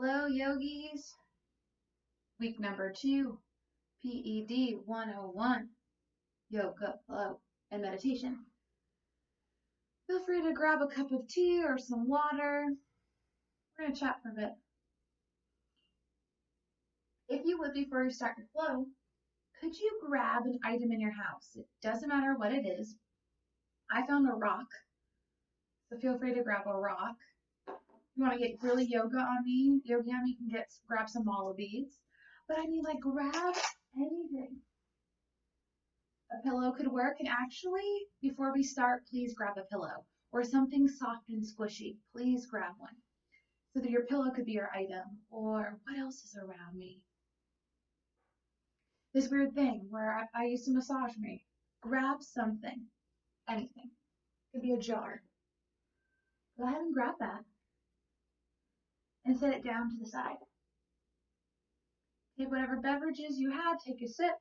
Hello, yogis. Week number 2, PED 101, yoga, flow, and meditation. Feel free to grab a cup of tea or some water. We're going to chat for a bit. If you would, before you start your flow, could you grab an item in your house? It doesn't matter what it is. I found a rock, so feel free to grab a rock. If you want to get really yogi on me, you can grab some mala beads. But I mean, like, grab anything. A pillow could work, and actually, before we start, please grab a pillow or something soft and squishy. Please grab one so that your pillow could be your item. Or what else is around me? This weird thing where I used to massage me. Grab something, anything. It could be a jar. Go ahead and grab that and set it down to the side. Take whatever beverages you had, take a sip,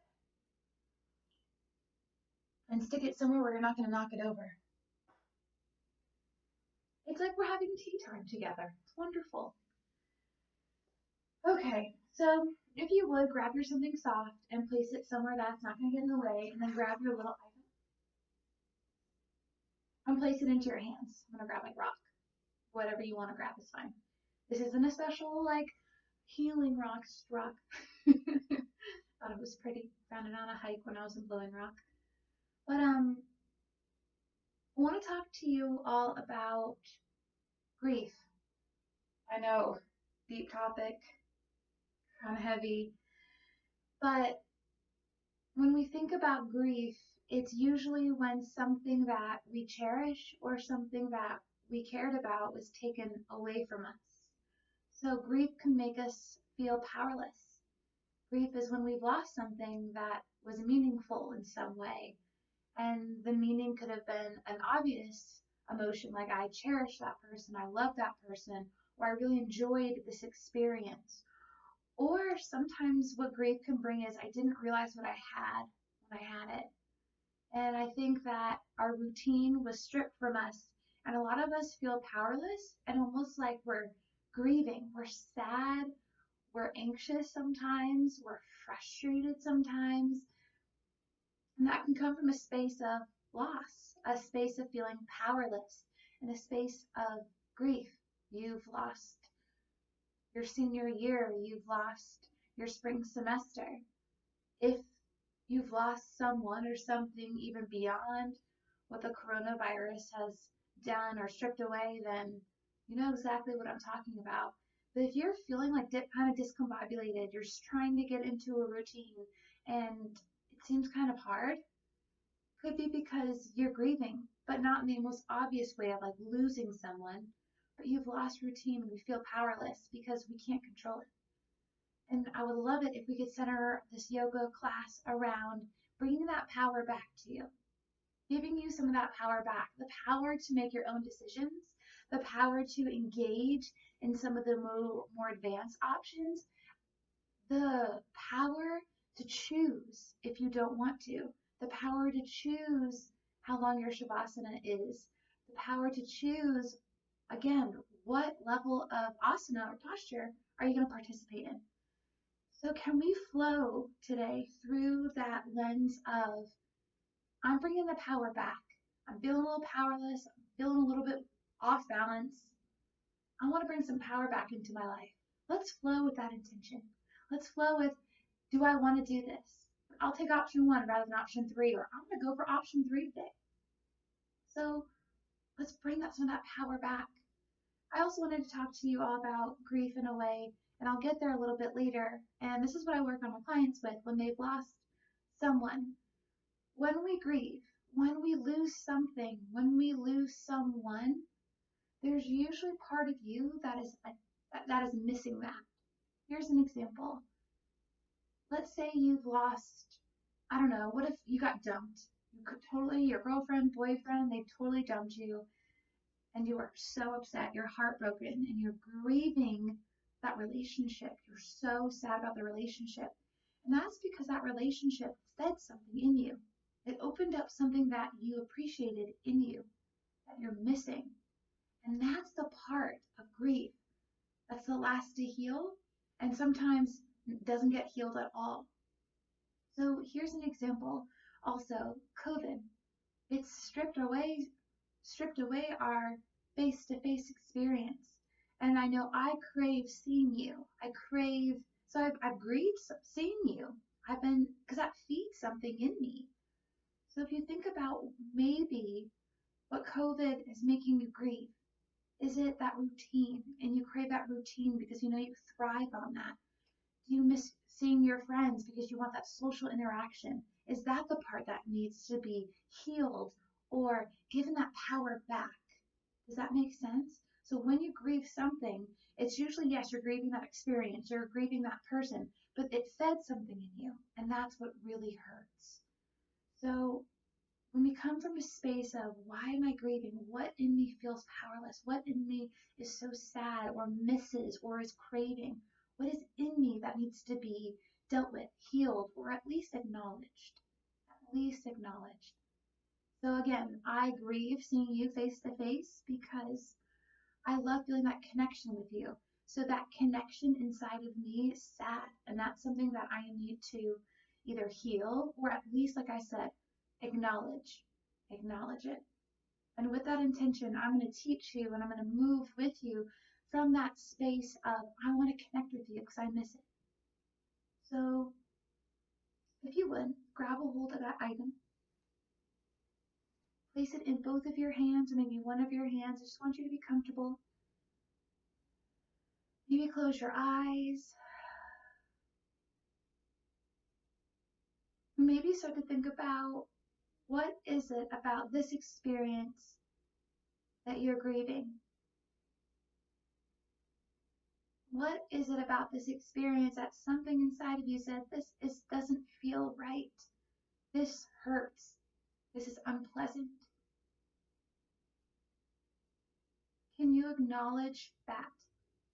and stick it somewhere where you're not going to knock it over. It's like we're having tea time together. It's wonderful. Okay, so if you would, grab your something soft and place it somewhere that's not going to get in the way, and then grab your little item and place it into your hands. I'm going to grab my rock. Whatever you want to grab is fine. This isn't a special, like, healing rock struck. Thought it was pretty. Found it on a hike when I was in Blowing Rock. But, I want to talk to you all about grief. I know, deep topic, kind of heavy, but when we think about grief, it's usually when something that we cherish or something that we cared about was taken away from us. So grief can make us feel powerless. Grief is when we've lost something that was meaningful in some way. And the meaning could have been an obvious emotion, like I cherish that person, I love that person, or I really enjoyed this experience. Or sometimes what grief can bring is I didn't realize what I had when I had it. And I think that our routine was stripped from us, and a lot of us feel powerless and almost like we're grieving. We're sad, we're anxious sometimes, we're frustrated sometimes. And that can come from a space of loss, a space of feeling powerless, and a space of grief. You've lost your senior year, you've lost your spring semester. If you've lost someone or something even beyond what the coronavirus has done or stripped away, then you know exactly what I'm talking about. But if you're feeling like kind of discombobulated, you're just trying to get into a routine and it seems kind of hard, could be because you're grieving, but not in the most obvious way of like losing someone, but you've lost routine and we feel powerless because we can't control it. And I would love it if we could center this yoga class around bringing that power back to you, giving you some of that power back, the power to make your own decisions, the power to engage in some of the more advanced options, the power to choose if you don't want to, the power to choose how long your Shavasana is, the power to choose, again, what level of asana or posture are you going to participate in. So can we flow today through that lens of, I'm bringing the power back. I'm feeling a little powerless. I'm feeling a little bit off balance. I want to bring some power back into my life. Let's flow with that intention. Let's flow with, do I want to do this? I'll take option 1 rather than option 3, or I'm going to go for option 3 today. So let's bring some of that power back. I also wanted to talk to you all about grief in a way, and I'll get there a little bit later. And this is what I work on my clients with when they've lost someone. When we grieve, when we lose something, when we lose someone, there's usually part of you that is missing that. Here's an example. Let's say you've lost, I don't know, what if you got dumped? Your girlfriend, boyfriend, they totally dumped you, and you are so upset, you're heartbroken, and you're grieving that relationship. You're so sad about the relationship. And that's because that relationship fed something in you. It opened up something that you appreciated in you, that you're missing. And that's the part of grief That's the last to heal, and sometimes doesn't get healed at all. So here's an example. Also, COVID. It's stripped away our face-to-face experience. And I know I crave seeing you. I've grieved seeing you. Because that feeds something in me. So if you think about maybe what COVID is making you grieve, is it that routine? And you crave that routine because you know you thrive on that. Do you miss seeing your friends because you want that social interaction? Is that the part that needs to be healed or given that power back? Does that make sense? So when you grieve something, it's usually, yes, you're grieving that experience, you're grieving that person, but it fed something in you, and that's what really hurts. So when we come from a space of why am I grieving? What in me feels powerless? What in me is so sad or misses or is craving? What is in me that needs to be dealt with, healed, or at least acknowledged? At least acknowledged. So again, I grieve seeing you face to face because I love feeling that connection with you. So that connection inside of me is sad, and that's something that I need to either heal or at least, like I said, acknowledge. Acknowledge it. And with that intention, I'm going to teach you and I'm going to move with you from that space of I want to connect with you because I miss it. So if you would, grab a hold of that item, place it in both of your hands or maybe one of your hands. I just want you to be comfortable. Maybe close your eyes. Maybe start to think about what is it about this experience that you're grieving? What is it about this experience that something inside of you said, doesn't feel right? This hurts. This is unpleasant. Can you acknowledge that?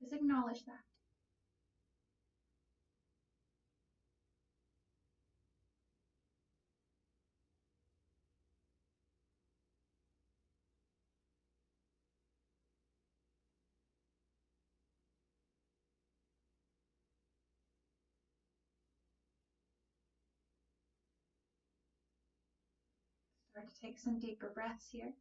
Just acknowledge that. Start to take some deeper breaths here.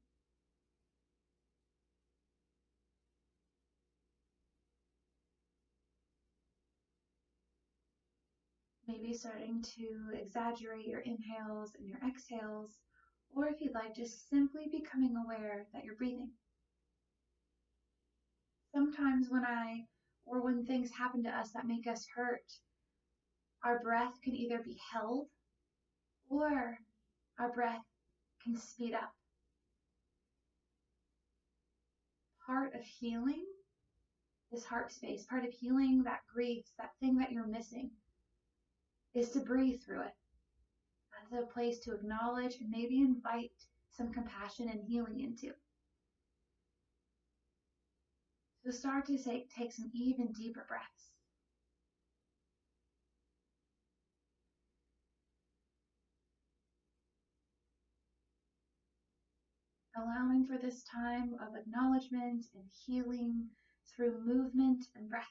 Maybe starting to exaggerate your inhales and your exhales, or if you'd like, just simply becoming aware that you're breathing. Sometimes when things happen to us that make us hurt, our breath can either be held or our breath can speed up. Part of healing this heart space, part of healing that grief, that thing that you're missing, is to breathe through it. That's a place to acknowledge and maybe invite some compassion and healing into. So start to take some even deeper breaths. Allowing for this time of acknowledgement and healing through movement and breath.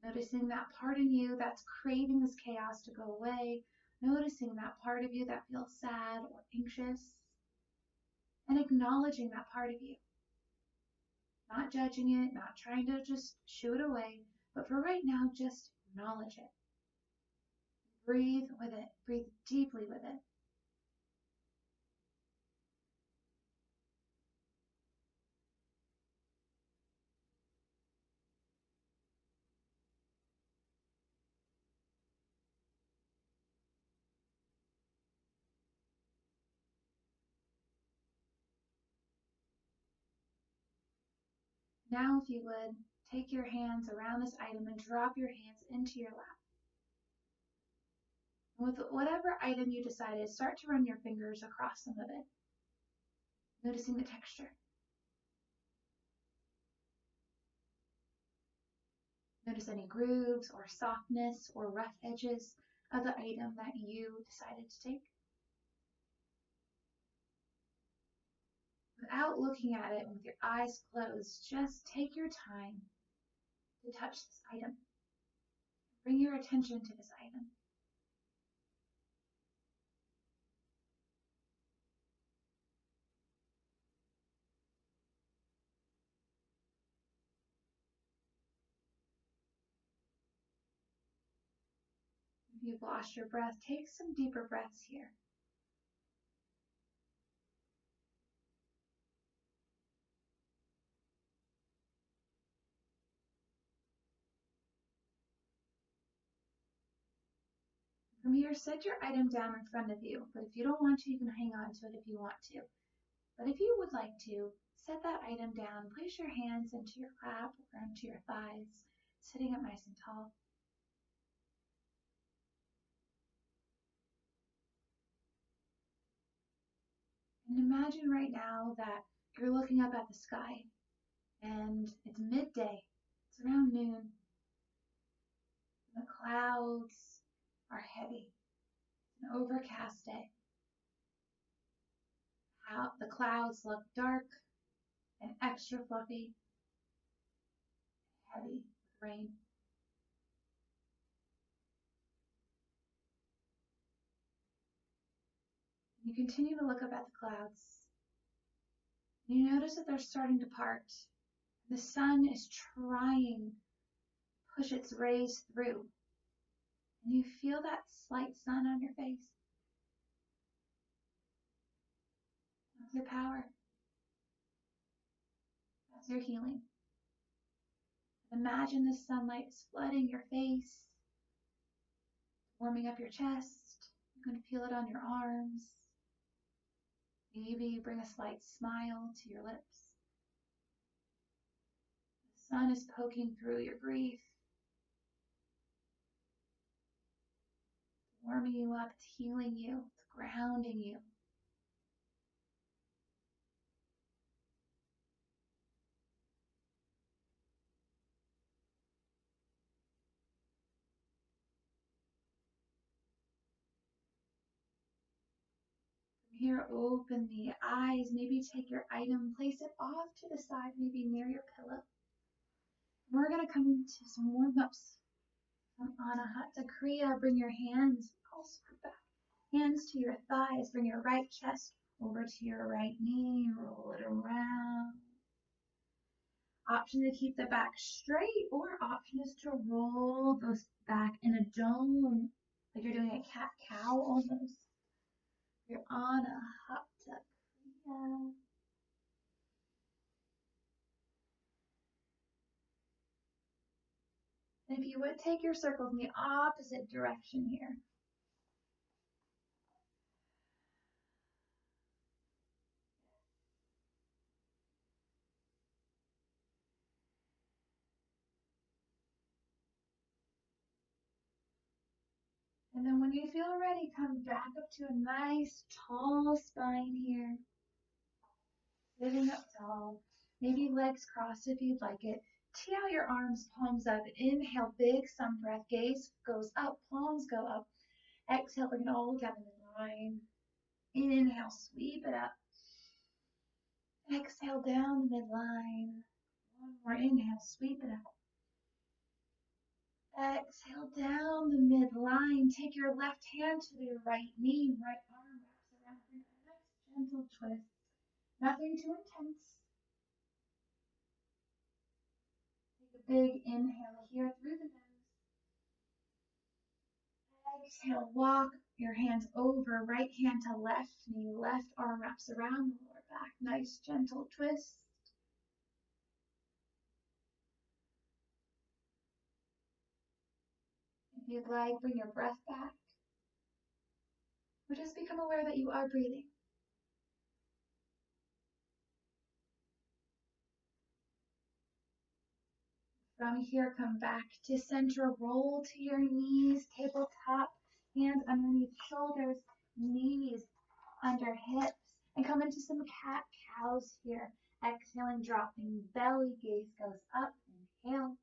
Noticing that part in you that's craving this chaos to go away. Noticing that part of you that feels sad or anxious. And acknowledging that part of you. Not judging it, not trying to just shoo it away, but for right now, just acknowledge it. Breathe with it. Breathe deeply with it. Now, if you would, take your hands around this item and drop your hands into your lap. And with whatever item you decided, start to run your fingers across some of it, noticing the texture. Notice any grooves or softness or rough edges of the item that you decided to take. Without looking at it with your eyes closed, just take your time to touch this item. Bring your attention to this item. If you've lost your breath, take some deeper breaths here. From here, set your item down in front of you, but if you don't want to, you can hang on to it if you want to. But if you would like to, set that item down, place your hands into your lap or into your thighs, sitting up nice and tall. And imagine right now that you're looking up at the sky and it's midday, it's around noon. The clouds are heavy. It's an overcast day. The clouds look dark and extra fluffy, heavy with rain. You continue to look up at the clouds. You notice that they're starting to part. The sun is trying to push its rays through. And you feel that slight sun on your face. That's your power. That's your healing. Imagine the sunlight is flooding your face, warming up your chest. You're going to feel it on your arms. Maybe bring a slight smile to your lips. The sun is poking through your grief, warming you up, it's healing you, it's grounding you. Here, open the eyes. Maybe take your item, place it off to the side, maybe near your pillow. We're going to come into some warm-ups. Anahata Kriya. Bring your hands, also back. Hands to your thighs. Bring your right chest over to your right knee. Roll it around. Option to keep the back straight, or option is to roll those back in a dome, like you're doing a cat-cow almost. You're Anahata Kriya. And if you would take your circles in the opposite direction here. And then when you feel ready, come back up to a nice tall spine here. Sitting up tall. Maybe legs crossed if you'd like it. Tee out your arms, palms up. Inhale, big sun breath. Gaze goes up, palms go up. Exhale, bring it all down the line. Inhale, sweep it up. Exhale, down the midline. One more inhale, sweep it up. Exhale, down the midline. Take your left hand to your right knee. Right arm wraps around. Bring a nice gentle twist. Nothing too intense. Take a big inhale here through the nose. Exhale, walk your hands over. Right hand to left knee. Left arm wraps around the lower back. Nice gentle twist. If you'd like, bring your breath back. Or just become aware that you are breathing. From here, come back to center, roll to your knees, tabletop, hands underneath shoulders, knees under hips, and come into some cat-cows here. Exhaling, dropping belly, gaze goes up, inhale.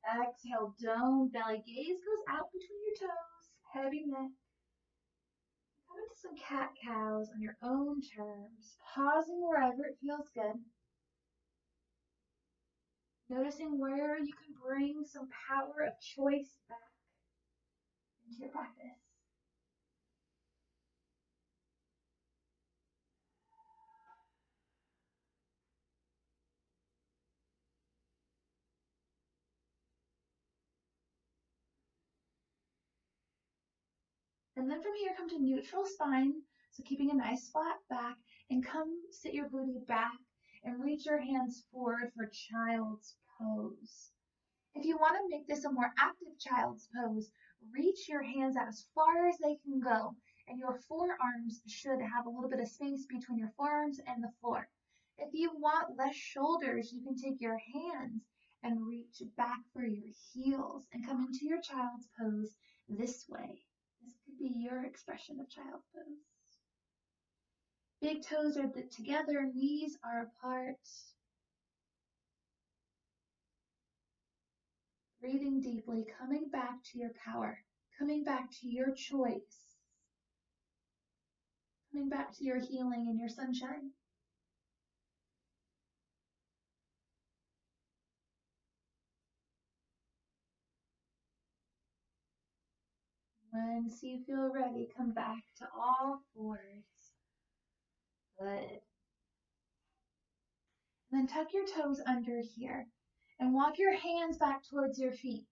Exhale, dome, belly, gaze goes out between your toes, heavy neck. Come into some cat-cows on your own terms, pausing wherever it feels good. Noticing where you can bring some power of choice back into your practice. And then from here, come to neutral spine. So keeping a nice flat back, and come sit your booty back and reach your hands forward for child's pose. If you want to make this a more active child's pose, reach your hands out as far as they can go, and your forearms should have a little bit of space between your forearms and the floor. If you want less shoulders, you can take your hands and reach back for your heels and come into your child's pose this way. This could be your expression of child's pose. Big toes are together, knees are apart. Breathing deeply, coming back to your power, coming back to your choice, coming back to your healing and your sunshine. Once you feel ready, come back to all fours. Good. And then tuck your toes under here and walk your hands back towards your feet.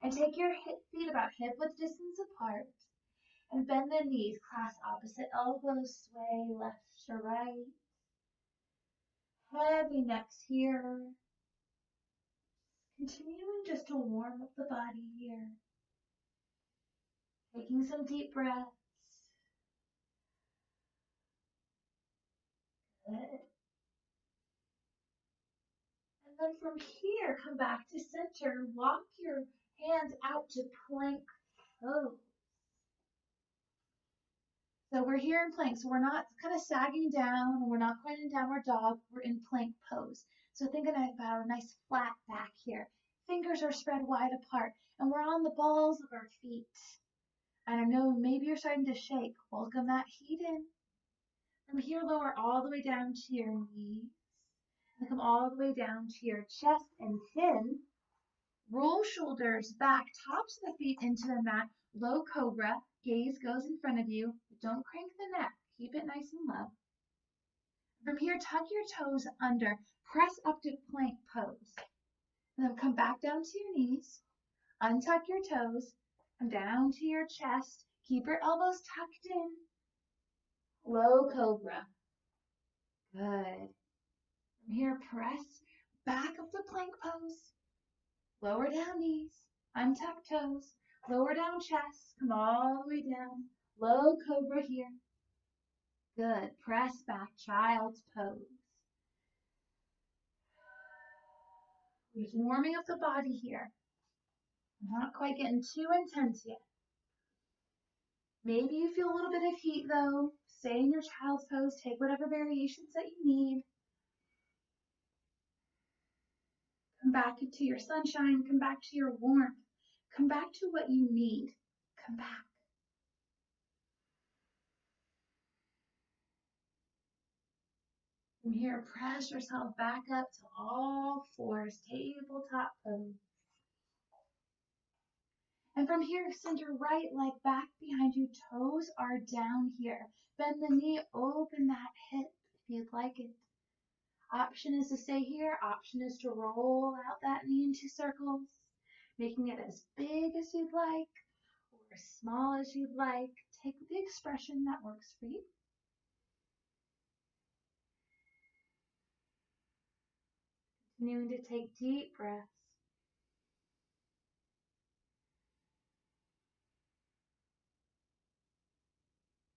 And take your feet about hip-width distance apart. And bend the knees, clasp opposite elbows, sway left to right. Heavy necks here. Continuing just to warm up the body here. Taking some deep breaths. Good. And then from here, come back to center. Walk your hands out to plank pose. So we're here in plank. So we're not kind of sagging down, and we're not quite in downward dog. We're in plank pose. So think about a nice flat back here. Fingers are spread wide apart, and we're on the balls of our feet. And I know maybe you're starting to shake. Welcome that heat in. From here, lower all the way down to your knees. And come all the way down to your chest and chin. Roll shoulders back, tops of the feet into the mat. Low cobra. Gaze goes in front of you. Don't crank the neck. Keep it nice and low. From here, tuck your toes under. Press up to plank pose. And then come back down to your knees. Untuck your toes. Come down to your chest. Keep your elbows tucked in. Low cobra. Good. From here, press back up to plank pose. Lower down knees. Untuck toes. Lower down chest. Come all the way down. Low cobra here. Good. Press back, child's pose. We're just warming up the body here. Not quite getting too intense yet. Maybe you feel a little bit of heat though. Stay in your child's pose. Take whatever variations that you need. Come back to your sunshine. Come back to your warmth. Come back to what you need. Come back. From here, press yourself back up to all fours, tabletop pose. And from here, send your right leg back behind you. Toes are down here. Bend the knee, open that hip if you'd like it. Option is to stay here. Option is to roll out that knee into circles, making it as big as you'd like or as small as you'd like. Take the expression that works for you. Continuing to take deep breaths.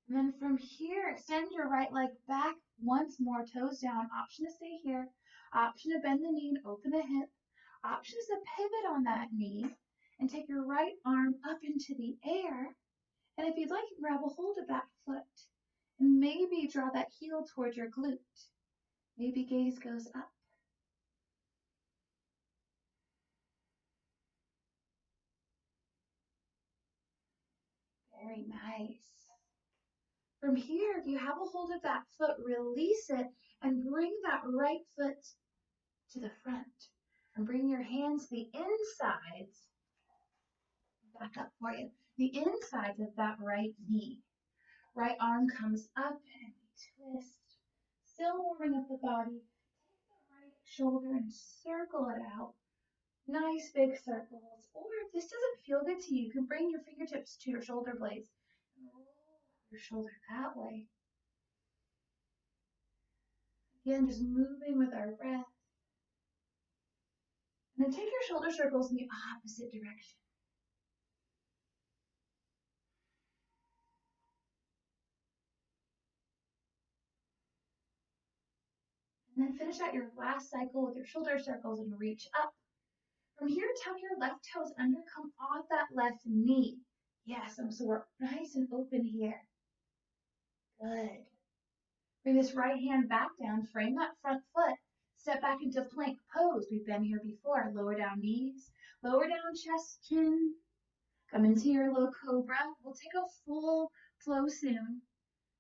And then from here, extend your right leg back once more, toes down. Option to stay here. Option to bend the knee and open the hip. Option is to pivot on that knee and take your right arm up into the air. And if you'd like, you can grab a hold of that foot and maybe draw that heel towards your glute. Maybe gaze goes up. Very nice. From here, if you have a hold of that foot, release it and bring that right foot to the front. And bring your hands to the insides, back up for you, the insides of that right knee. Right arm comes up and we twist, still warming up the body. Take the right shoulder and circle it out. Nice big circles. Or if this doesn't feel good to you, you can bring your fingertips to your shoulder blades and roll your shoulder that way. Again, just moving with our breath. And then take your shoulder circles in the opposite direction. And then finish out your last cycle with your shoulder circles and reach up. From here, tuck your left toes under, come off that left knee. Yes, so we're nice and open here. Good. Bring this right hand back down, frame that front foot, step back into plank pose. We've been here before. Lower down knees, lower down chest, chin. Come into your low cobra. We'll take a full flow soon.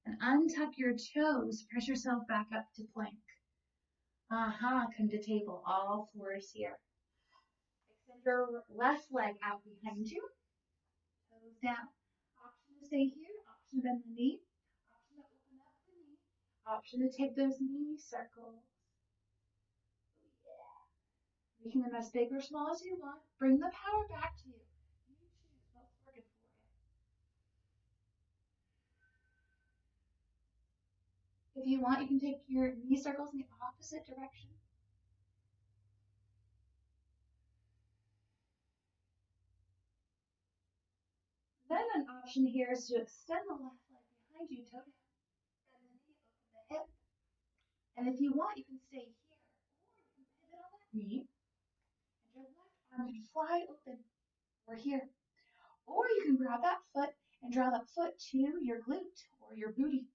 And untuck your toes. Press yourself back up to plank. Come to table, all fours here. Extend your left leg out behind you. Toes down. Option to stay here, option to bend the knee, option to open up the knee, option to take those knee circles. Yeah. Making them as big or small as you want. Bring the power back to you. You choose what's working for you. If you want, you can take your knee circles in the opposite direction. Then an option here is to extend the left leg behind you, toe down, bend the knee, open the hip. And if you want, you can stay here, or you can pivot on that knee, and your left arm can fly open, or here. Or you can grab that foot and draw that foot to your glute or your booty.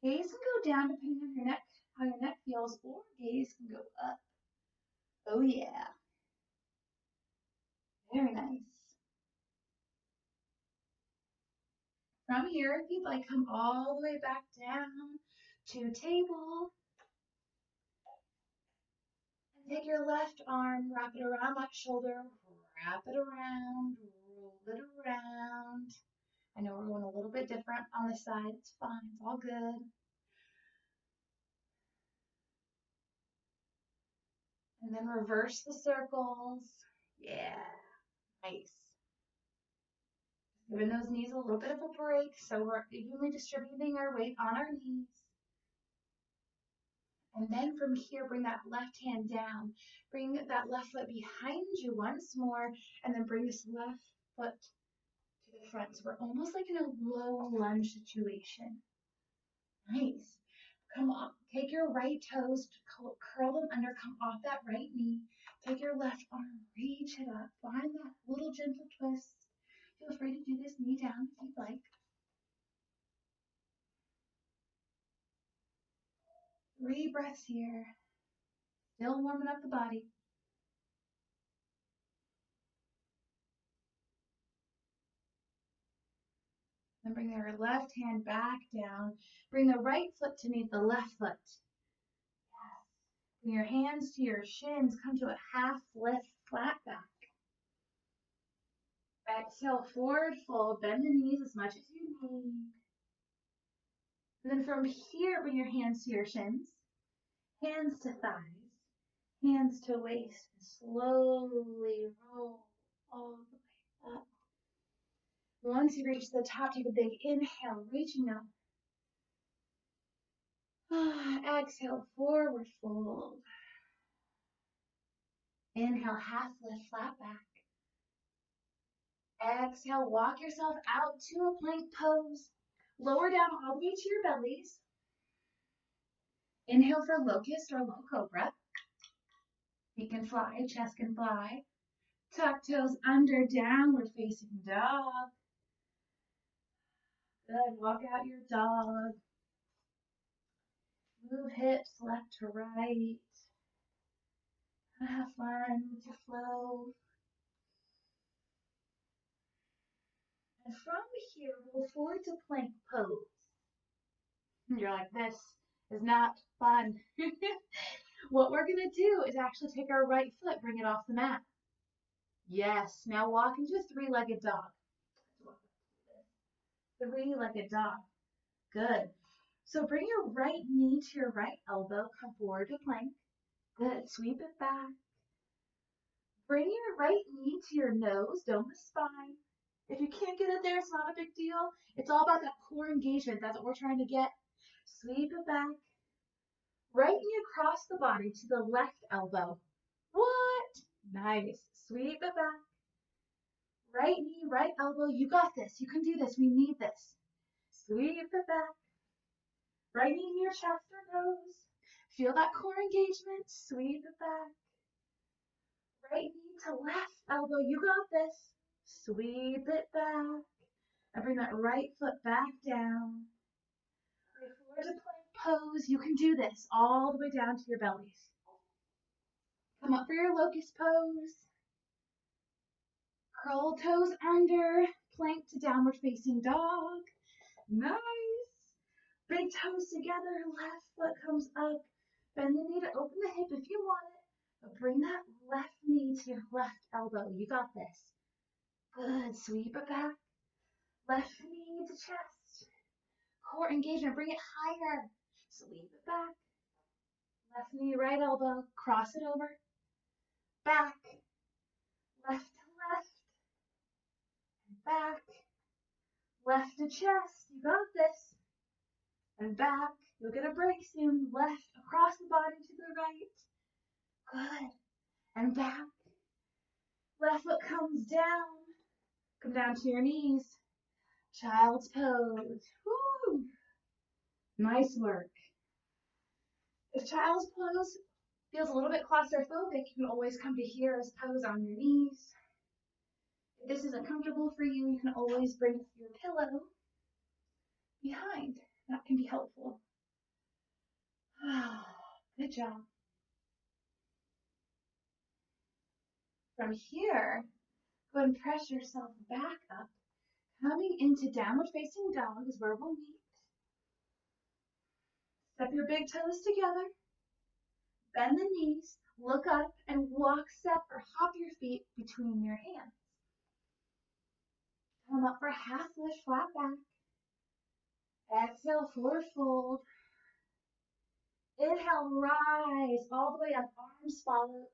Gaze can go down depending on your neck, how your neck feels, or gaze can go up. Oh yeah. Very nice. From here, if you'd like, come all the way back down to table. And take your left arm, wrap it around that shoulder, wrap it around, roll it around. I know we're going a little bit different on the side. It's fine. It's all good. And then reverse the circles. Yeah, nice. Giving those knees a little bit of a break, so we're evenly distributing our weight on our knees. And then from here, bring that left hand down. Bring that left foot behind you once more, and then bring this left foot to the front. So we're almost like in a low lunge situation. Nice. Come on, take your right toes, curl them under, come off that right knee. Take your left arm, reach it up, find that little gentle twist. Feel free to do this knee down if you'd like. 3 breaths here. Still warming up the body. Then bring your left hand back down. Bring the right foot to meet the left foot. Yes. Bring your hands to your shins. Come to a half lift, flat back. Exhale, forward fold. Bend the knees as much as you need. And then from here, bring your hands to your shins. Hands to thighs. Hands to waist. And slowly roll all the way up. Once you reach the top, take a big inhale, reaching up. Exhale, forward fold. Inhale, half lift, flat back. Exhale, walk yourself out to a plank pose. Lower down all the way to your bellies. Inhale for locust or low cobra. Feet can fly, chest can fly. Tuck toes under, downward facing dog. Good, walk out your dog. Move hips left to right. Have fun with your flow. And from here, roll forward to plank pose. You're like, this is not fun. What we're gonna do is actually take our right foot, bring it off the mat. Yes, now walk into a three-legged dog. Three-legged dog. Good. So bring your right knee to your right elbow, come forward to plank. Good. Sweep it back. Bring your right knee to your nose, dome the spine. If you can't get it there, it's not a big deal. It's all about that core engagement. That's what we're trying to get. Sweep it back. Right knee across the body to the left elbow. What? Nice. Sweep it back. Right knee, right elbow. You got this. You can do this. We need this. Sweep it back. Right knee near chest or nose. Feel that core engagement. Sweep it back. Right knee to left elbow. You got this. Sweep it back. And bring that right foot back down. Right forward to plank pose. You can do this all the way down to your bellies. Come up for your locust pose. Curl toes under. Plank to downward facing dog. Nice. Big toes together. Left foot comes up. Bend the knee to open the hip if you want it. But bring that left knee to your left elbow. You got this. Good. Sweep it back. Left knee to chest. Core engagement. Bring it higher. Sweep it back. Left knee, right elbow. Cross it over. Back. Left to left. Back. Left to chest. You got this. And back. You'll get a break soon. Left across the body to the right. Good. And back. Left foot comes down. Come down to your knees. Child's pose. Woo! Nice work. If child's pose feels a little bit claustrophobic, you can always come to here as pose on your knees. If this isn't comfortable for you, you can always bring your pillow behind. That can be helpful. Good job. From here, go ahead and press yourself back up. Coming into downward facing dog is where we'll meet. Step your big toes together. Bend the knees, look up, and walk, step, or hop your feet between your hands. Come up for half lift, flat back. Exhale, forward fold. Inhale, rise all the way up, arms follow.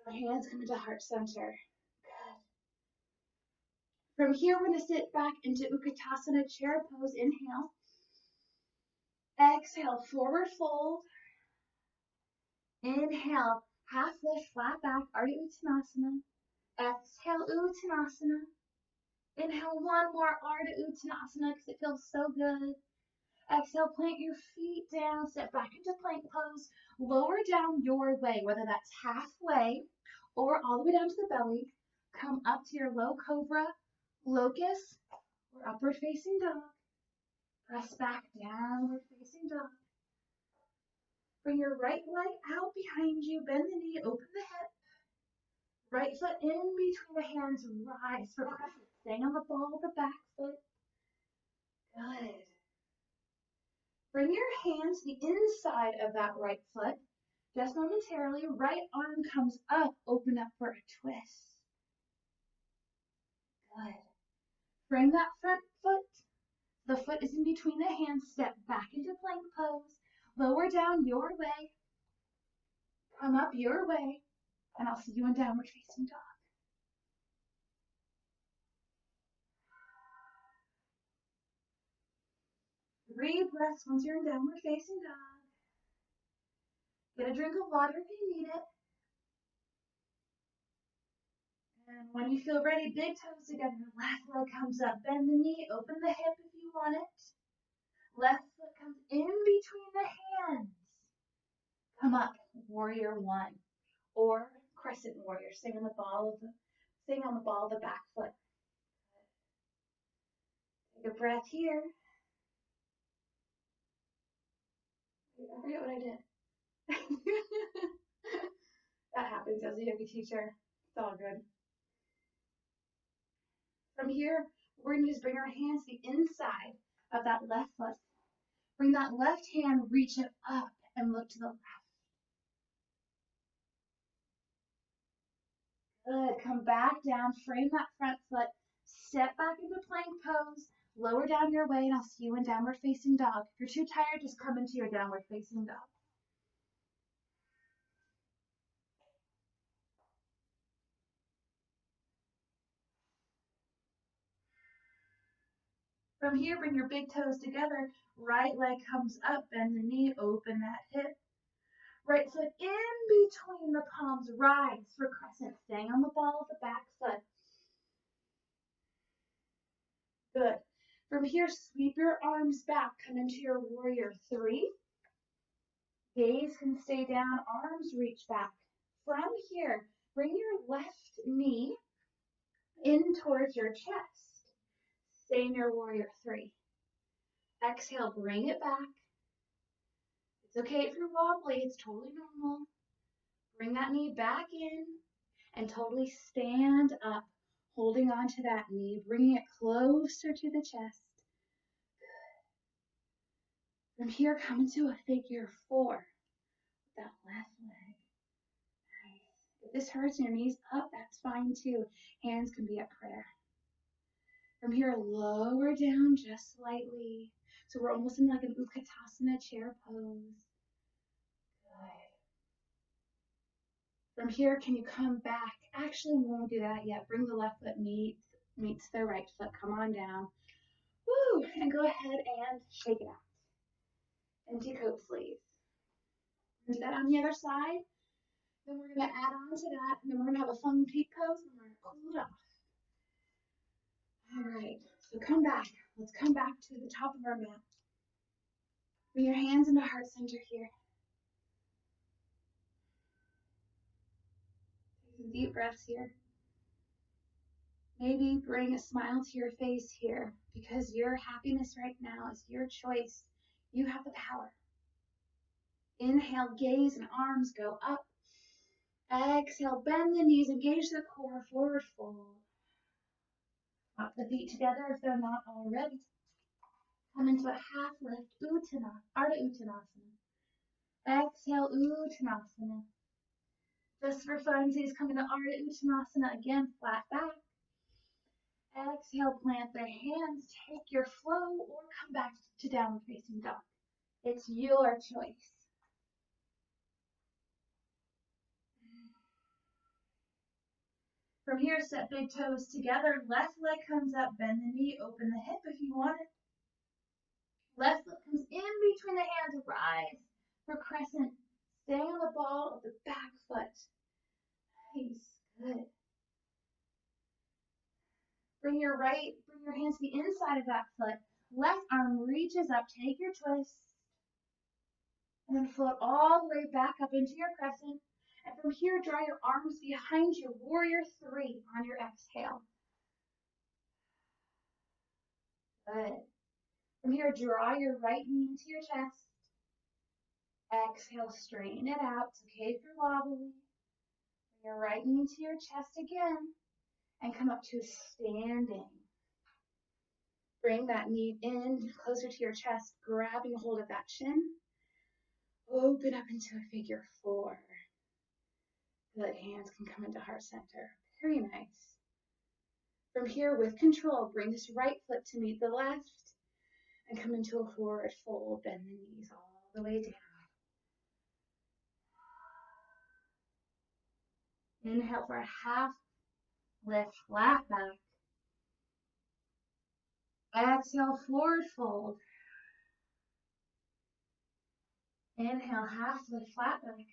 Exhale, hands come into heart center. Good. From here, we're going to sit back into Utkatasana, chair pose. Inhale. Exhale, forward fold. Inhale, half lift, flat back, Ardha Uttanasana. Exhale, Uttanasana. Inhale, one more Ardha Uttanasana because it feels so good. Exhale, plant your feet down, step back into plank pose. Lower down your way, whether that's halfway or all the way down to the belly. Come up to your low cobra, locust, or upward facing dog. Press back, downward facing dog. Bring your right leg out behind you, bend the knee, open the hip. Right foot in between the hands, rise for crescent. Staying on the ball of the back foot. Good. Bring your hands to the inside of that right foot. Just momentarily, right arm comes up, open up for a twist. Good. Bring that front foot. The foot is in between the hands. Step back into plank pose. Lower down your way. Come up your way. And I'll see you in downward facing dog. Three breaths once you're in downward facing dog. Get a drink of water if you need it. And when you feel ready, big toes together. Left leg comes up. Bend the knee. Open the hip if you want it. Left foot comes in between the hands. Come up, warrior one. Or crescent warrior. Stay on the ball of the back foot. Take a breath here. I forget what I did. That happens as a yoga teacher. It's all good. From here, we're going to just bring our hands to the inside of that left foot. Bring that left hand, reach it up and look to the left. Good. Come back down, frame that front foot, step back into plank pose, lower down your weight, and I'll see you in downward facing dog. If you're too tired, just come into your downward facing dog. From here, bring your big toes together. Right leg comes up, bend the knee, open that hip. Right foot in between the palms, rise for crescent, staying on the ball of the back foot. Good. From here, sweep your arms back, come into your warrior three. Gaze can stay down, arms reach back. From here, bring your left knee in towards your chest. Stay in your warrior three. Exhale, bring it back. It's okay if you're wobbly, it's totally normal. Bring that knee back in and totally stand up, holding on to that knee, bringing it closer to the chest. From here, come into a figure four. That left leg. Nice. If this hurts and your knees up, that's fine too. Hands can be at prayer. From here, lower down just slightly. So we're almost in like an Utkatasana chair pose. Good. From here, can you come back? Actually, we won't do that yet. Bring the left foot meets the right foot. Come on down. Woo! And go ahead and shake it out. Empty coat sleeves. Do that on the other side. Then we're going to add on to that, and then we're going to have a fun peak pose, and we're going to cool it off. All right, so come back. Let's come back to the top of our mat. Bring your hands into heart center here. Take some deep breaths here. Maybe bring a smile to your face here, because your happiness right now is your choice. You have the power. Inhale, gaze and arms go up. Exhale, bend the knees, engage the core, forward fold. Lock the feet together if they're not already. Come into a half lift, Ardha Uttanasana. Exhale, Uttanasana. Just for funsies, come into Ardha Uttanasana again, flat back. Exhale, plant the hands, take your flow, or come back to downward facing dog. It's your choice. From here, set big toes together. Left leg comes up, bend the knee, open the hip if you want it. Left foot comes in between the hands, rise for crescent. Stay on the ball of the back foot. Nice, good. Bring your hands to the inside of that foot. Left arm reaches up, take your twist. And then float all the way back up into your crescent. And from here, draw your arms behind you, warrior three on your exhale. Good. From here, draw your right knee into your chest. Exhale, straighten it out. It's okay if you're wobbly. Bring your right knee into your chest again. And come up to standing. Bring that knee in closer to your chest, grabbing a hold of that chin. Open up into a figure four. Good, hands can come into heart center. Very nice. From here, with control, bring this right foot to meet the left and come into a forward fold. Bend the knees all the way down. Inhale for a half lift, flat back. Exhale, forward fold. Inhale, half lift, flat back.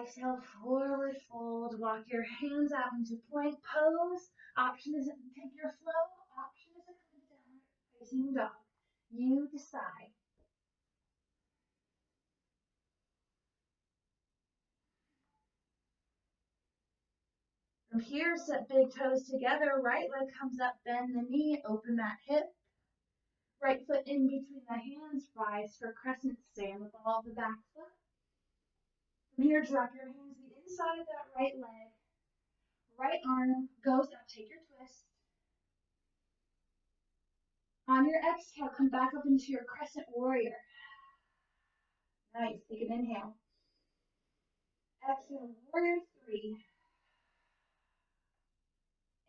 Exhale, forward fold. Walk your hands out into plank pose. Option is to take your flow. Option is to come into downward facing dog. You decide. From here, set big toes together. Right leg comes up, bend the knee, open that hip. Right foot in between the hands, rise for crescent, stay on the ball of the back foot. From here, drop your hands to the inside of that right leg. Right arm goes up, take your twist. On your exhale, come back up into your crescent warrior. Nice, take an inhale. Exhale, warrior three.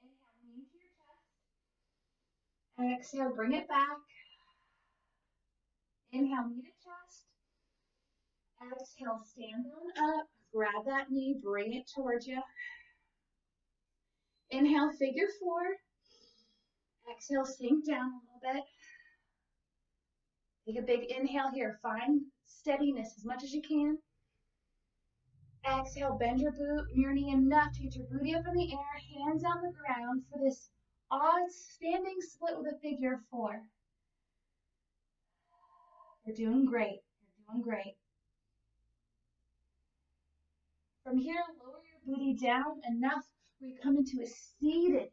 Inhale, knee to your chest. Exhale, bring it back. Inhale, knee to chest. Exhale, stand on up. Grab that knee, bring it towards you. Inhale, figure four. Exhale, sink down a little bit. Take a big inhale here. Find steadiness as much as you can. Exhale, bend your knee enough to get your booty up in the air, hands on the ground for this odd standing split with a figure four. You're doing great. You're doing great. From here, lower your booty down enough where you come into a seated.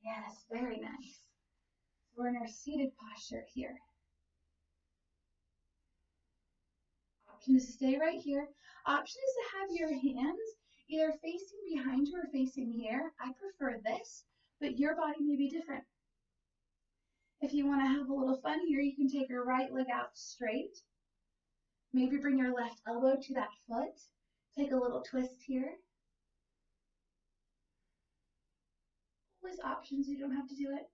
Yes, very nice. We're in our seated posture here. Option is to stay right here. Option is to have your hands either facing behind you or facing here. I prefer this, but your body may be different. If you want to have a little fun here, you can take your right leg out straight. Maybe bring your left elbow to that foot. Take a little twist here. Always options, you don't have to do it.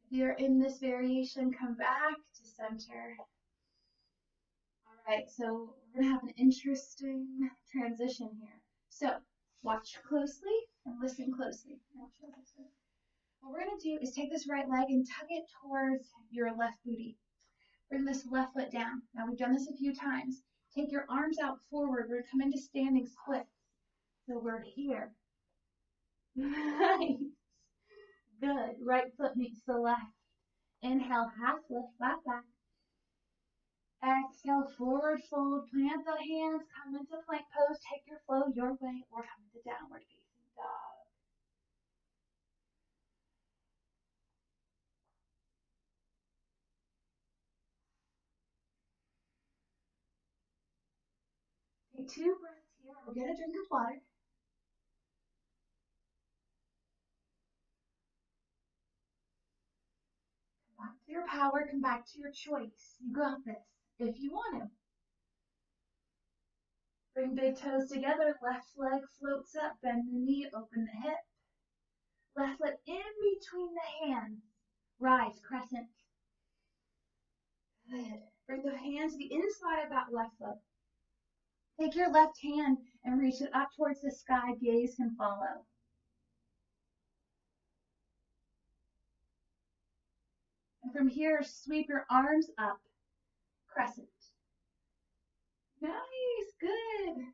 If you're in this variation, come back to center. All right, so we're gonna have an interesting transition here. So watch closely and listen closely. What we're gonna do is take this right leg and tug it towards your left booty. Bring this left foot down. Now we've done this a few times. Take your arms out forward. We're gonna come into standing splits. So we're here. Nice. Good. Right foot meets the left. Inhale, half lift, flat back. Exhale, forward fold. Plant the hands. Come into plank pose. Take your flow your way or come into downward facing dog. Take 2 breaths here. We'll get a drink of water. Come back to your power. Come back to your choice. You got this if you want to. Bring big toes together. Left leg floats up. Bend the knee. Open the hip. Left foot in between the hands. Rise, crescent. Good. Bring the hands to the inside of that left foot. Take your left hand and reach it up towards the sky. Gaze can follow. And from here, sweep your arms up. Crescent. Nice. Good.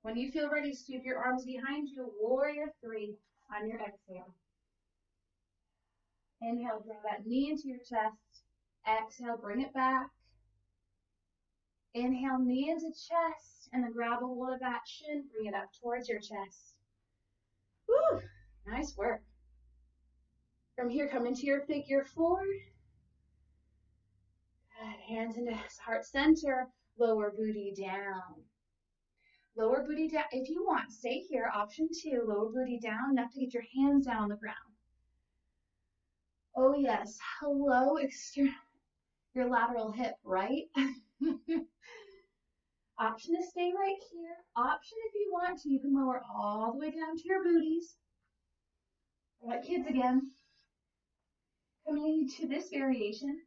When you feel ready, sweep your arms behind you. Warrior three on your exhale. Inhale, draw that knee into your chest. Exhale, bring it back. Inhale, knee into chest, and then grab a hold of that shin. Bring it up towards your chest. Woo! Nice work. From here, come into your figure four. Good. Hands into heart center. Lower booty down. Lower booty down. If you want, stay here. Option 2, lower booty down, enough to get your hands down on the ground. Oh yes, hello, your lateral hip, right? Option is stay right here. Option, if you want to, you can lower all the way down to your booties. Like kids again. Coming to this variation.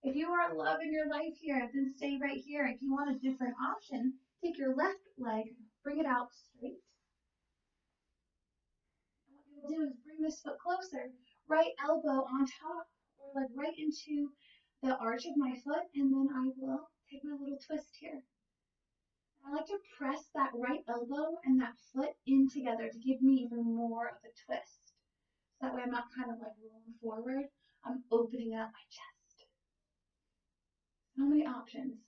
If you are loving your life here, then stay right here. If you want a different option, take your left leg, bring it out straight. And what you'll do is bring this foot closer, right elbow on top, or like right into the arch of my foot, and then I will take my little twist here. I like to press that right elbow and that foot in together to give me even more of a twist. So that way I'm not kind of like rolling forward, I'm opening up my chest. So many options.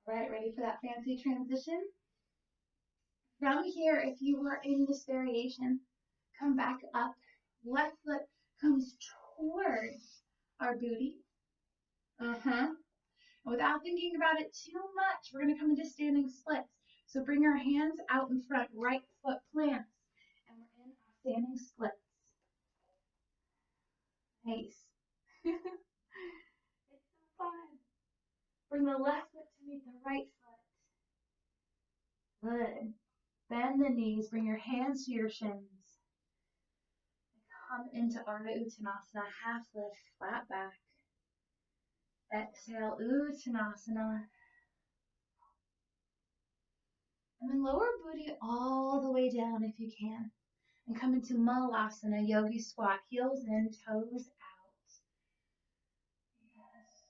All right, ready for that fancy transition? From here, if you were in this variation, come back up. Left foot comes towards our booty. And without thinking about it too much, we're going to come into standing splits. So bring our hands out in front, right foot plants, and we're in our standing splits. Nice. It's so fun. Bring the left foot to meet the right foot. Good. Bend the knees, bring your hands to your shins. Come into Ardha Uttanasana, half lift, flat back. Exhale, Uttanasana. And then lower booty all the way down if you can. And come into Malasana, yogi squat, heels in, toes out. Yes.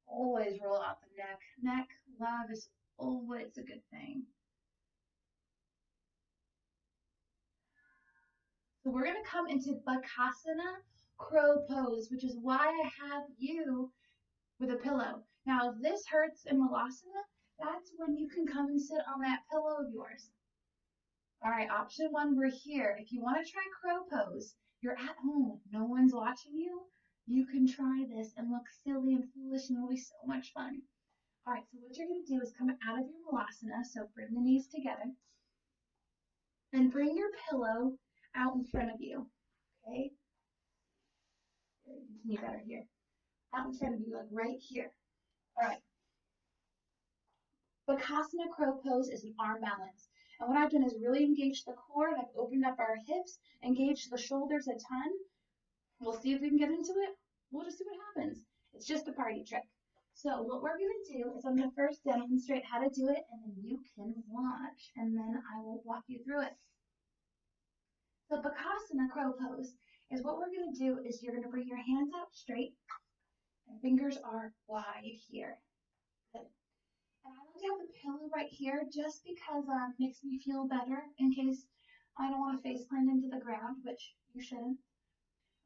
Always roll out the neck. Neck love is always a good thing. So we're going to come into Bakasana, crow pose, which is why I have you with a pillow. Now, if this hurts in Malasana, that's when you can come and sit on that pillow of yours. All right, option one, we're here. If you want to try crow pose, you're at home, no one's watching you, you can try this and look silly and foolish and it'll be so much fun. All right, so what you're going to do is come out of your Malasana, so bring the knees together, and bring your pillow out in front of you, okay? You can see better here. Out in front of you, like right here. All right. Bakasana crow pose is an arm balance. And what I've done is really engage the core, and I've opened up our hips, engaged the shoulders a ton. We'll see if we can get into it. We'll just see what happens. It's just a party trick. So what we're going to do is I'm going to first demonstrate how to do it, and then you can watch, and then I will walk you through it. So Bakasana crow pose is what we're going to do is you're going to bring your hands out straight, and fingers are wide here. Good. And I like to have the pillow right here just because it makes me feel better in case I don't want to face plant into the ground, which you shouldn't.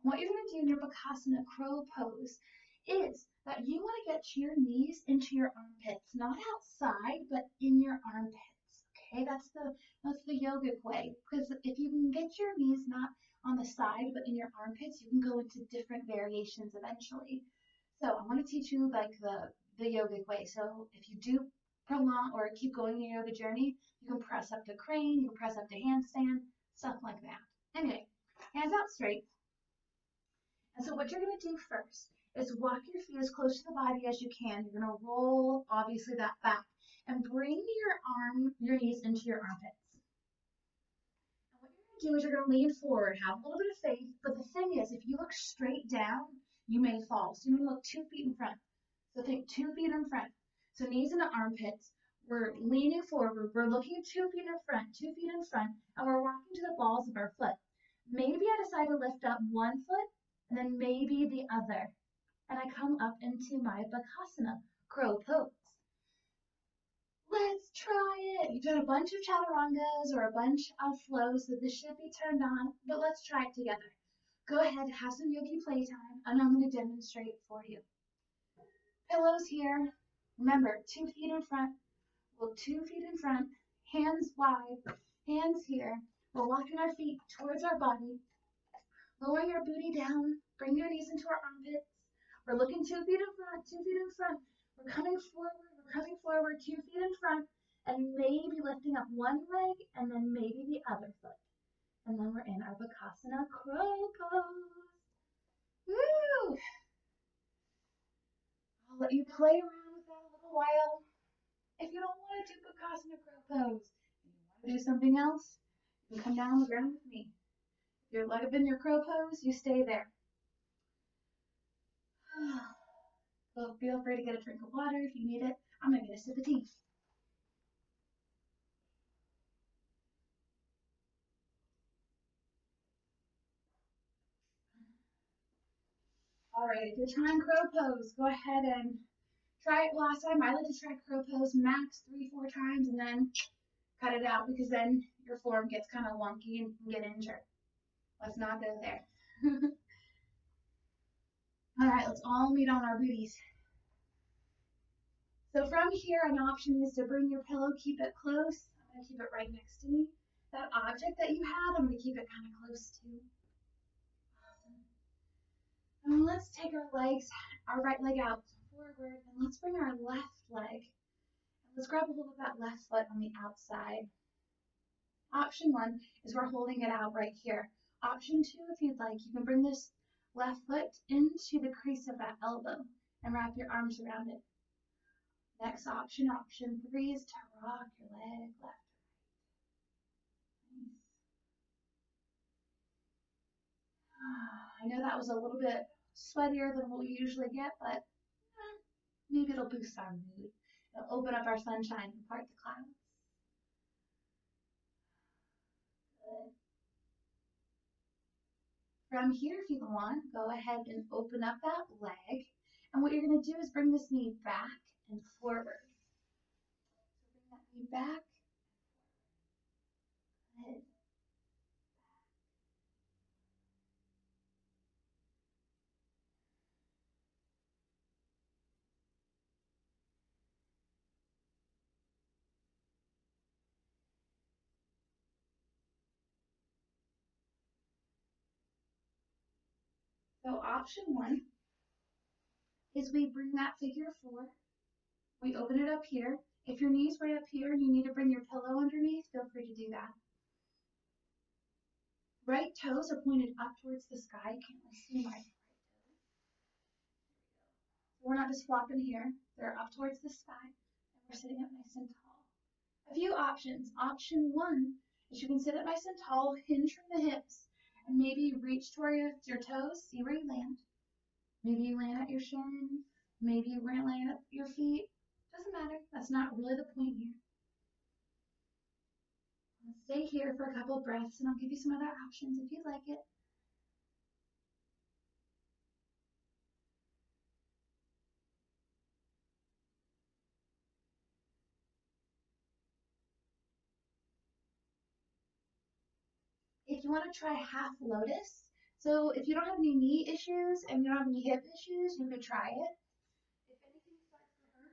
What you're going to do in your Bakasana crow pose is that you want to get your knees into your armpits, not outside, but in your armpits. Okay, that's the yogic way. Because if you can get your knees not on the side, but in your armpits, you can go into different variations eventually. So I want to teach you like the yogic way. So if you do prolong or keep going in your yoga journey, you can press up to crane, you can press up to handstand, stuff like that. Anyway, hands out straight. And so what you're going to do first is walk your feet as close to the body as you can. You're going to roll, obviously, that back and bring your knees into your armpits. And what you're going to do is you're going to lean forward, have a little bit of faith, but the thing is, if you look straight down, you may fall. So you're going to look 2 feet in front. So think 2 feet in front. So knees in the armpits. We're leaning forward. We're looking 2 feet in front, 2 feet in front, and we're walking to the balls of our foot. Maybe I decide to lift up one foot, and then maybe the other. And I come up into my Bakasana crow pose. Let's try it. You've done a bunch of chaturangas or a bunch of flows, so this should be turned on, but let's try it together. Go ahead, have some yogi playtime, and I'm going to demonstrate for you. Pillows here. Remember, 2 feet in front. Well, 2 feet in front, hands wide, hands here. We're walking our feet towards our body. Lower your booty down. Bring your knees into our armpits. We're looking 2 feet in front, 2 feet in front. We're coming forward, 2 feet in front, and maybe lifting up one leg, and then maybe the other foot. And then we're in our Bakasana crow pose. Woo! I'll let you play around with that a little while. If you don't want to do Bakasana crow pose, and you want to do something else, you can come down on the ground with me. If you're like in your crow pose, you stay there. So feel free to get a drink of water if you need it. I'm going to get a sip of tea. All right, if you're trying crow pose, go ahead and try it last time. I like to try crow pose max 3-4 times and then cut it out because then your form gets kind of wonky and you can get injured. Let's not go there. All right, let's all meet on our booties. So from here, an option is to bring your pillow, keep it close. I'm going to keep it right next to me. That object that you had, I'm going to keep it kind of close to. And let's take our right leg out forward, and let's bring our left leg. And let's grab a hold of that left foot on the outside. Option 1 is we're holding it out right here. Option 2, if you'd like, you can bring this left foot into the crease of that elbow and wrap your arms around it. Next option, option 3, is to rock your leg left or right. Nice. I know that was a little bit sweatier than what we usually get, but maybe it'll boost our mood. It'll open up our sunshine and part the clouds. Good. From here, if you want, go ahead and open up that leg. And what you're going to do is bring this knee back and forward. So bring that knee back. Good. So option 1 is we bring that figure 4. We open it up here. If your knee's way up here and you need to bring your pillow underneath, feel free to do that. Right toes are pointed up towards the sky. You can't really see my right toe. So we're not just flopping here. They're up towards the sky, and we're sitting up nice and tall. A few options. Option 1 is you can sit up nice and tall, hinge from the hips, and maybe reach towards your toes, see where you land. Maybe you land at your shin. Maybe you land at your feet. Doesn't matter. That's not really the point here. Let's stay here for a couple of breaths, and I'll give you some other options if you'd like it. If you want to try half lotus, so if you don't have any knee issues and you don't have any hip issues, you could try it. If anything starts to hurt,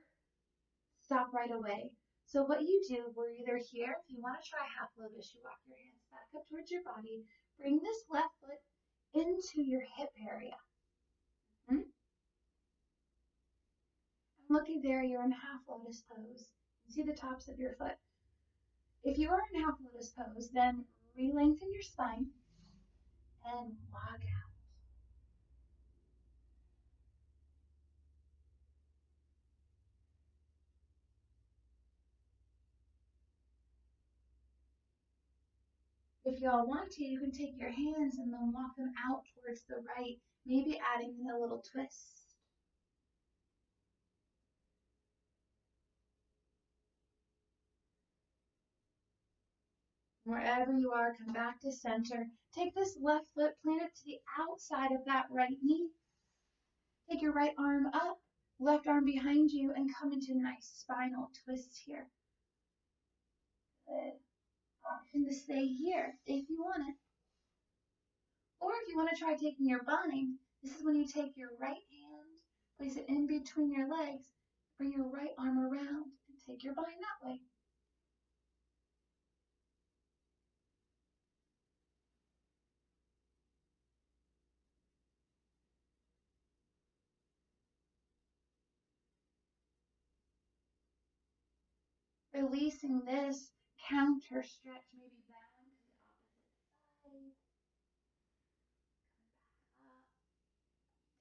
stop right away. So what you do, we're either here, if you want to try half lotus, you walk your hands back up towards your body, bring this left foot into your hip area. And looky there, you're in half lotus pose. You see the tops of your foot. If you are in half lotus pose, then re-lengthen your spine and walk out. If y'all want to, you can take your hands and then walk them out towards the right, maybe adding in a little twist. Wherever you are, come back to center. Take this left foot, plant it to the outside of that right knee. Take your right arm up, left arm behind you, and come into a nice spinal twist here. Good. Option to stay here if you want it. Or if you want to try taking your bind, this is when you take your right hand, place it in between your legs, bring your right arm around, and take your bind that way. Releasing this, counter stretch, maybe down to the opposite side.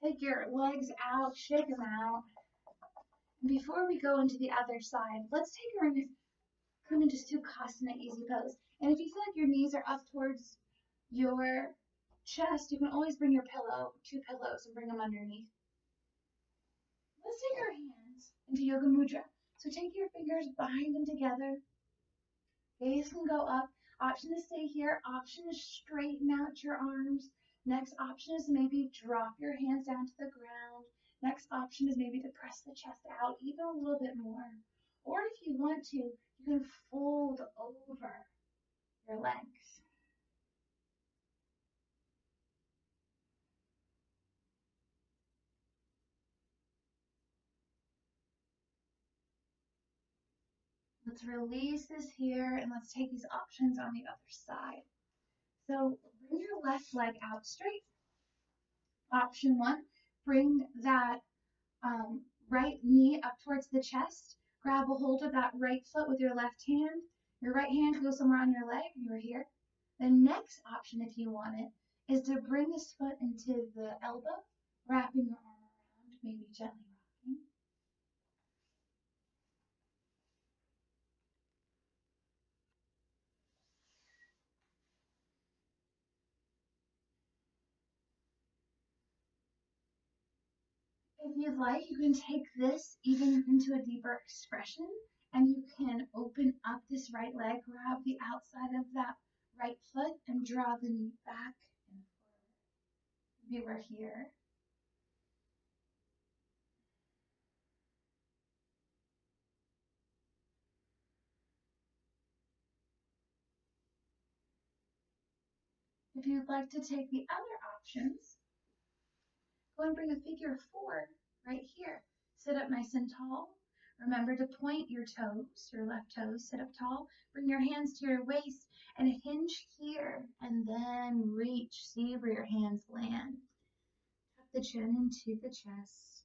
Take your legs out, shake them out. And before we go into the other side, let's take our come into Sukhasana easy pose. And if you feel like your knees are up towards your chest, you can always bring your pillow, 2 pillows, and bring them underneath. Let's take our hands into Yoga Mudra. So take your fingers, bind them together. Gaze can go up. Option to stay here. Option is straighten out your arms. Next option is maybe drop your hands down to the ground. Next option is maybe to press the chest out even a little bit more. Or if you want to, you can fold over your legs. Let's release this here and let's take these options on the other side. So bring your left leg out straight. Option one, bring that right knee up towards the chest. Grab a hold of that right foot with your left hand. Your right hand goes somewhere on your leg. You are here. The next option, if you want it, is to bring this foot into the elbow, wrapping your arm around, maybe gently rocking. If you'd like, you can take this even into a deeper expression, and you can open up this right leg, grab the outside of that right foot, and draw the knee back and forward. Maybe we're here. If you'd like to take the other options, go and bring a figure four right here. Sit up nice and tall. Remember to point your toes, your left toes, sit up tall. Bring your hands to your waist and hinge here, and then reach. See where your hands land. Tuck the chin into the chest.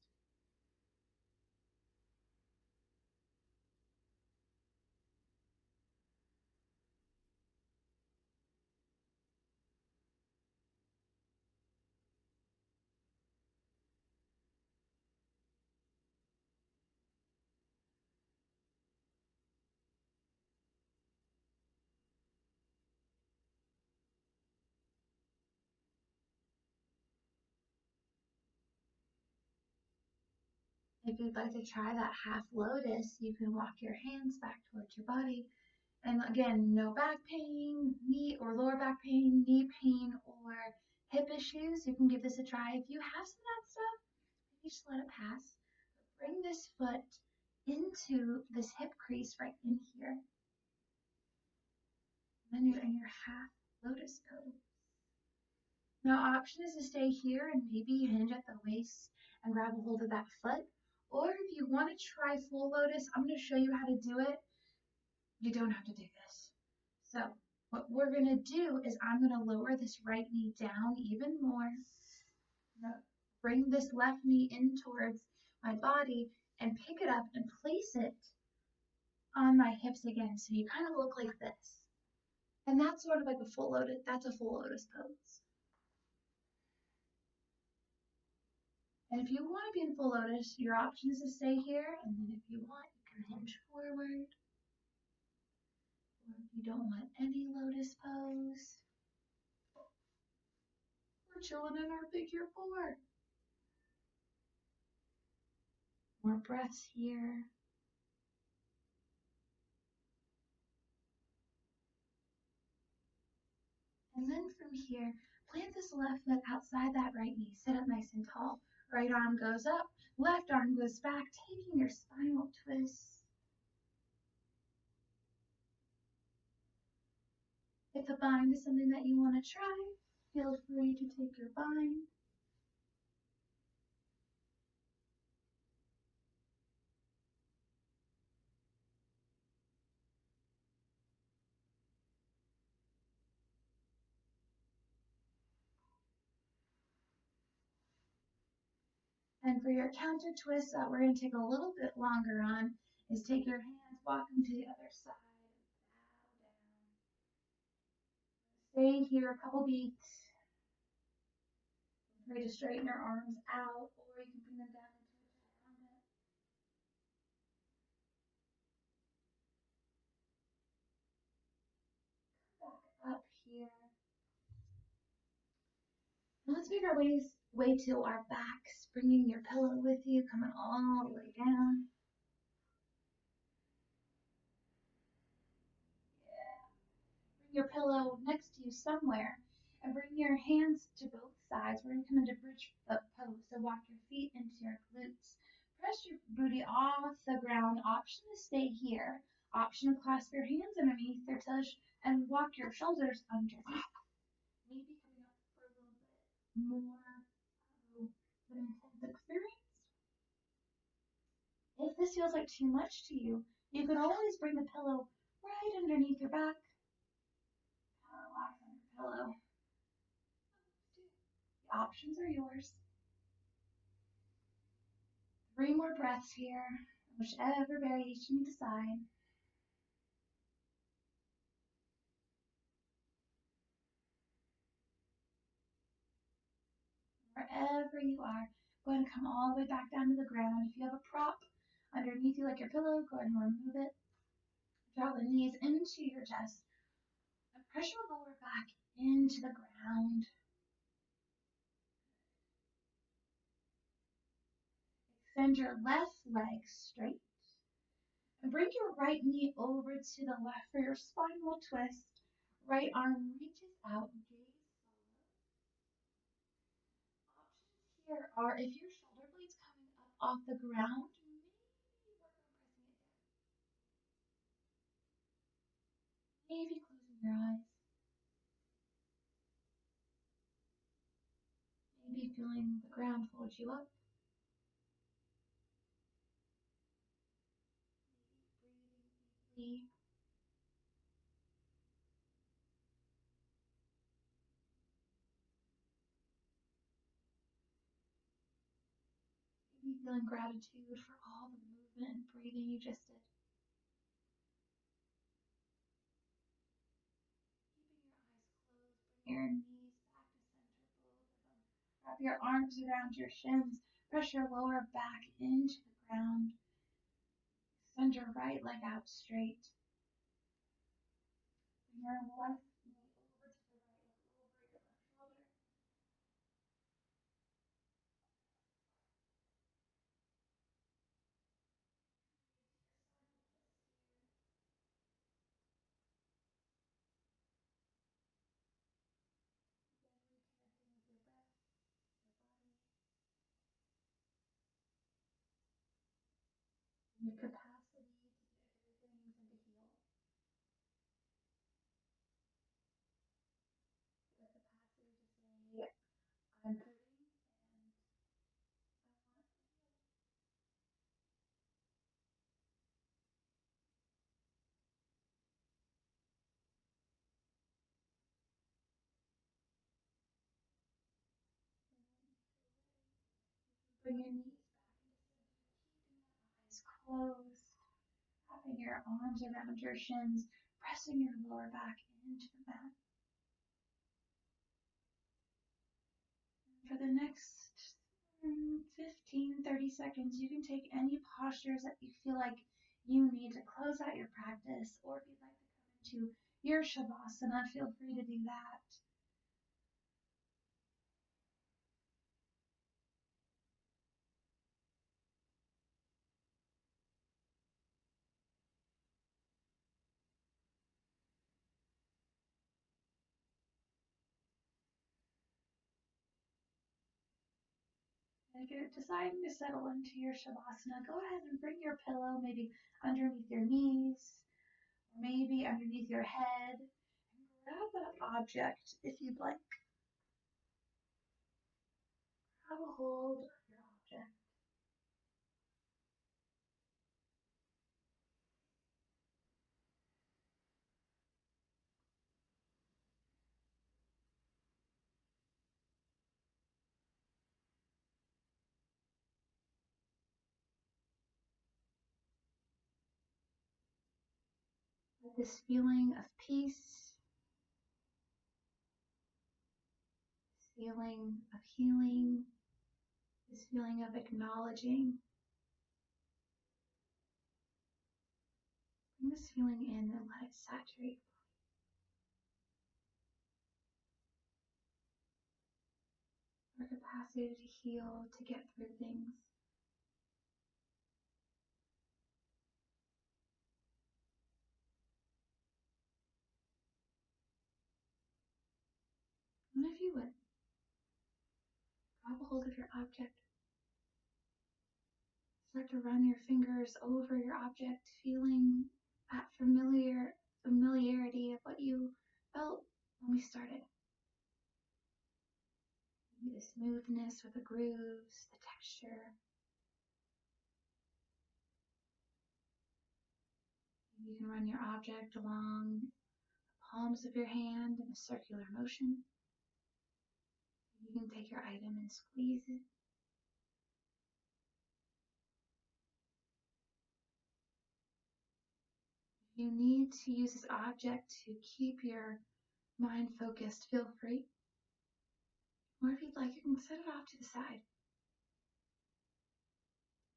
If you'd like to try that half lotus, you can walk your hands back towards your body. And again, no back pain, knee or lower back pain, knee pain, or hip issues. You can give this a try. If you have some of that stuff, maybe just let it pass. Bring this foot into this hip crease right in here. Then you're in your half lotus pose. Now, option is to stay here and maybe hinge at the waist and grab a hold of that foot. Or if you want to try full lotus, I'm going to show you how to do it. You don't have to do this. So what we're going to do is I'm going to lower this right knee down even more. Bring this left knee in towards my body and pick it up and place it on my hips again. So you kind of look like this. And that's sort of like a full lotus. That's a full lotus pose. And if you want to be in full lotus, your option is to stay here. And then if you want, you can hinge forward. Or if you don't want any lotus pose, we're chilling in our figure four. More breaths here. And then from here, plant this left foot outside that right knee. Sit up nice and tall. Right arm goes up, left arm goes back, taking your spinal twist. If the bind is something that you want to try, feel free to take your bind. And for your counter twist that we're going to take a little bit longer on is take your hands, walk them to the other side, bow down. Stay here a couple beats. Feel free to straighten your arms out, or you can bring them down into a chaturanga. Back up here. Now let's make our way to our backs, bringing your pillow with you, coming all the way down. Bring your pillow next to you somewhere, and bring your hands to both sides. We're going to come into bridge pose, so walk your feet into your glutes. Press your booty off the ground. Option to stay here. Option to clasp your hands underneath your tush and walk your shoulders underneath. Maybe coming up for a little bit more of an intense experience. If this feels like too much to you, you can always bring the pillow right underneath your back. Relax on your pillow. The options are yours. 3 more breaths here, whichever variation you decide. Wherever you are, go ahead and come all the way back down to the ground. If you have a prop underneath you like your pillow, go ahead and remove it. Draw the knees into your chest and press your lower back into the ground. Extend your left leg straight and bring your right knee over to the left for your spinal twist. Right arm reaches out, gaze follows. Options here are if your shoulder blade's coming up off the ground, maybe work on pressing it down. Maybe closing your eyes. Maybe feeling the ground fold you up. Maybe breathing deeply. Maybe feeling gratitude for all the movement and breathing you just did. Keeping your eyes closed, bring your knees back to center, both of them. Wrap your arms around your shins. Press your lower back into the ground. Extend your right leg out straight. Bring your left knee over to the right, over your left shoulder. Again, reconnecting with your breath, your body, and your capacity to get through things and to heal. The capacity to say, I'm hurting and I want to heal. Bring your knees back into center, keeping your eyes closed, wrapping your arms around your shins, pressing your lower back into the mat. For the next 15, 30 seconds, you can take any postures that you feel like you need to close out your practice, or if you'd like to come into your Shavasana, feel free to do that. And if you're deciding to settle into your Shavasana, go ahead and bring your pillow maybe underneath your knees, or maybe underneath your head, and grab that object if you'd like. Grab a hold of your object. Let this feeling of peace, this feeling of healing, this feeling of acknowledging, bring this feeling in and let it saturate our capacity to heal, to get through things. And if you would, grab a hold of your object. Start to run your fingers over your object, feeling that familiarity of what you felt when we started. Maybe the smoothness with the grooves, the texture. Maybe you can run your object along the palms of your hand in a circular motion. You can take your item and squeeze it. If you need to use this object to keep your mind focused, feel free. Or if you'd like, you can set it off to the side.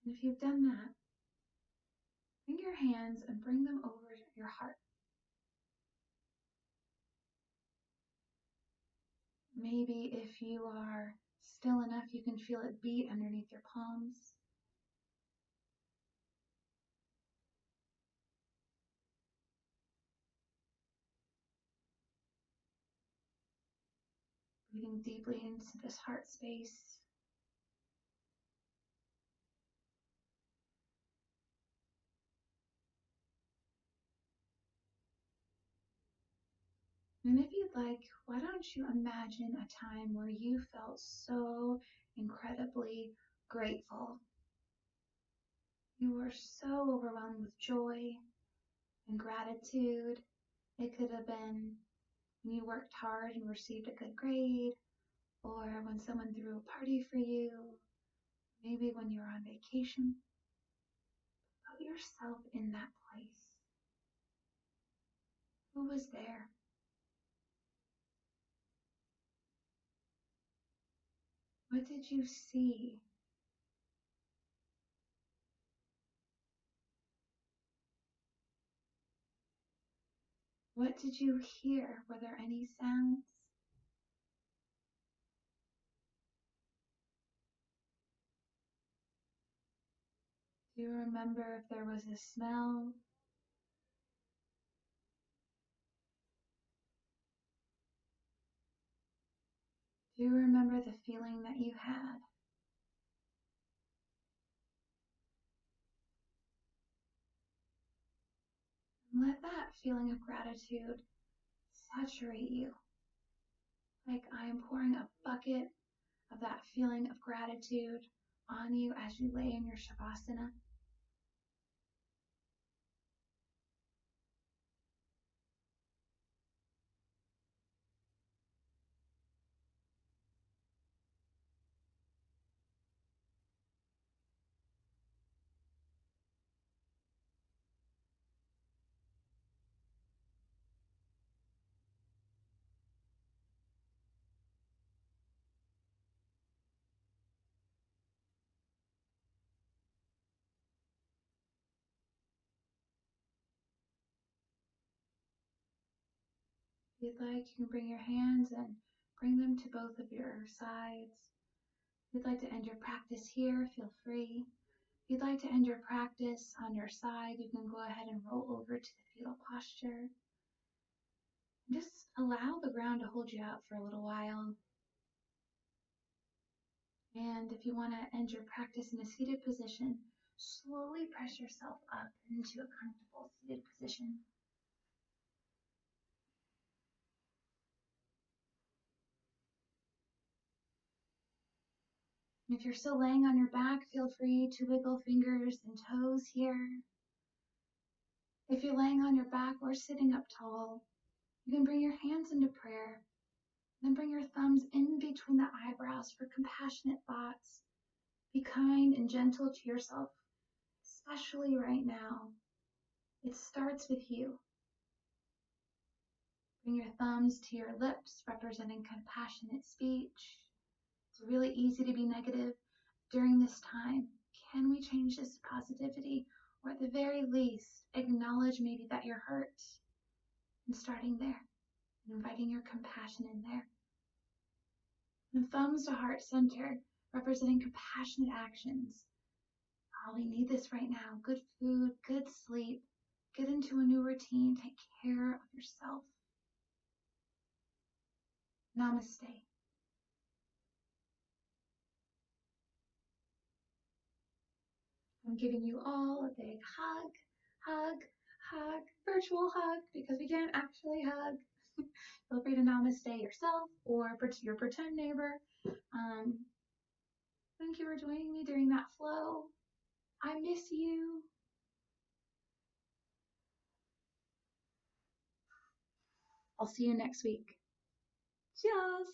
And if you've done that, bring your hands and bring them over your heart. Maybe if you are still enough, you can feel it beat underneath your palms. Breathing deeply into this heart space. And if you'd like, why don't you imagine a time where you felt so incredibly grateful? You were so overwhelmed with joy and gratitude. It could have been when you worked hard and received a good grade, or when someone threw a party for you, maybe when you were on vacation. Put yourself in that place. Who was there? What did you see? What did you hear? Were there any sounds? Do you remember if there was a smell? Do you remember the feeling that you had? Let that feeling of gratitude saturate you. Like I am pouring a bucket of that feeling of gratitude on you as you lay in your Shavasana. If you'd like, you can bring your hands and bring them to both of your sides. If you'd like to end your practice here, feel free. If you'd like to end your practice on your side, you can go ahead and roll over to the fetal posture. Just allow the ground to hold you out for a little while. And if you want to end your practice in a seated position, slowly press yourself up into a comfortable seated position. If you're still laying on your back, feel free to wiggle fingers and toes here. If you're laying on your back or sitting up tall, you can bring your hands into prayer. Then bring your thumbs in between the eyebrows for compassionate thoughts. Be kind and gentle to yourself, especially right now. It starts with you. Bring your thumbs to your lips, representing compassionate speech. It's really easy to be negative during this time. Can we change this to positivity? Or at the very least, acknowledge maybe that you're hurt and starting there and inviting your compassion in there. And thumbs to heart center, representing compassionate actions. Oh, we need this right now. Good food, good sleep. Get into a new routine. Take care of yourself. Namaste. I'm giving you all a big hug, hug, hug, virtual hug, because we can't actually hug. Feel free to namaste yourself or your pretend neighbor. Thank you for joining me during that flow. I miss you. I'll see you next week. Cheers.